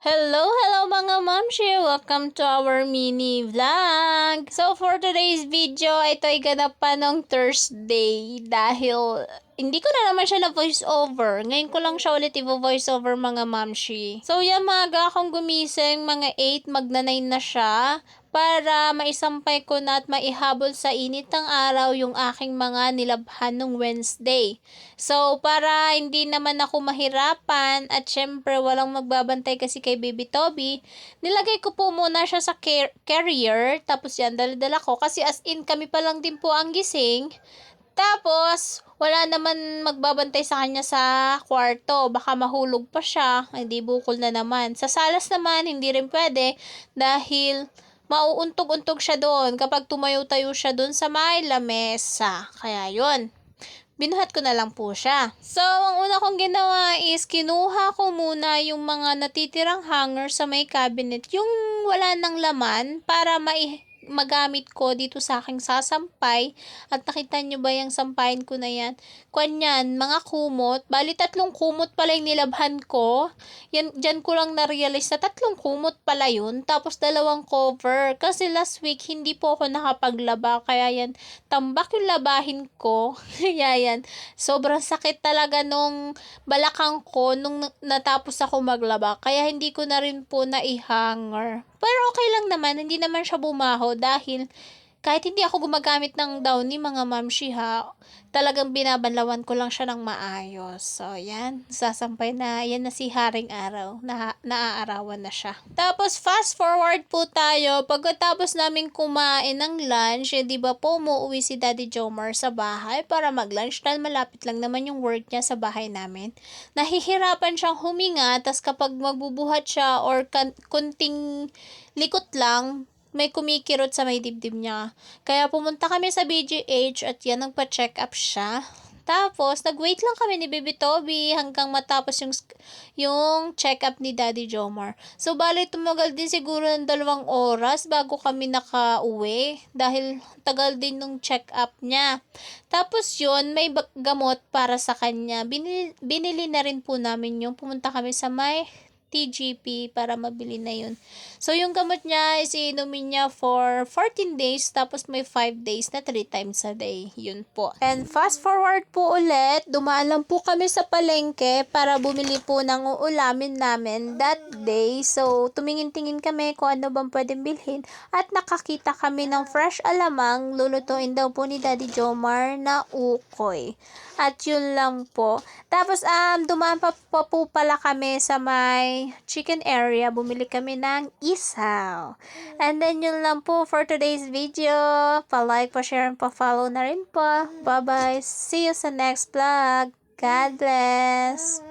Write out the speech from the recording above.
Hello mga mamshi! Welcome to our mini vlog! So for today's video, ito ay ganap pa ng Thursday dahil hindi ko na naman siya na voice over. Ngayon ko lang siya ulit i-voice over mga mamshi. So yan, maaga akong gumising, mga 8, magna-9 na siya para maisampay ko na at maihabol sa init ng araw yung aking mga nilabhan nung Wednesday. So, para hindi naman ako mahirapan at syempre walang magbabantay kasi kay Baby Toby, nilagay ko po muna siya sa carrier, tapos yan, dala-dala ko kasi as in kami pa lang din po ang gising. Tapos, wala naman magbabantay sa kanya sa kwarto. Baka mahulog pa siya. Hindi bukol na naman. Sa salas naman, hindi rin pwede dahil mauuntog-untog siya doon kapag tumayo-tayo siya doon sa may lamesa. Kaya yun, binuhat ko na lang po siya. So, ang una kong ginawa is kinuha ko muna yung mga natitirang hanger sa may cabinet, yung wala ng laman para magamit ko dito sa aking sasampay. At nakita nyo ba yung sampayin ko na yan? Kwan yan, mga kumot. Bali, 3 kumot pala yung nilabhan ko. Yan, dyan ko lang na-realize na 3 kumot pala yun. Tapos 2 cover. Kasi last week, hindi po ako nakapaglaba. Kaya yan, tambak yung labahin ko. Kaya yan, sobrang sakit talaga nung balakang ko nung natapos ako maglaba. Kaya hindi ko na rin po na-hanger. Pero okay lang naman, hindi naman siya bumaho dahil kahit hindi ako gumagamit ng downy mga mamshi ha, talagang binabanlawan ko lang siya ng maayos. So, yan, sasampay na, yan na si Haring Araw, naaarawan na siya. Tapos, fast forward po tayo, pagkatapos namin kumain ng lunch, di ba po, umuwi si Daddy Jomar sa bahay para mag-lunch dahil malapit lang naman yung work niya sa bahay namin. Nahihirapan siyang huminga, tas kapag magbubuhat siya or kunting likot lang, may kumikirot sa may dibdib niya. Kaya pumunta kami sa BGH at yan, nagpa-check up siya. Tapos, nag-wait lang kami ni Baby Toby hanggang matapos yung check-up ni Daddy Jomar. So, bali, tumagal din siguro ng 2 oras bago kami nakauwi dahil tagal din nung check-up niya. Tapos yun, may gamot para sa kanya. Binili na rin po namin yung pumunta kami sa may TGP para mabili na yun. So, yung gamot niya is iinumin niya for 14 days, tapos may 5 days na 3 times a day. Yun po. And fast forward po ulit, dumaan lang po kami sa palengke para bumili po ng uulamin namin that day. So, tumingin-tingin kami kung ano bang pwedeng bilhin at nakakita kami ng fresh alamang, lulutuin daw po ni Daddy Jomar na ukoy. At yun lang po. Tapos, dumaan pa po pala kami sa may chicken area. Bumili kami ng isaw. And then, yun lang po for today's video. Pa-like, pa-share, and pa-follow na rin po. Bye-bye. See you sa next vlog. God bless.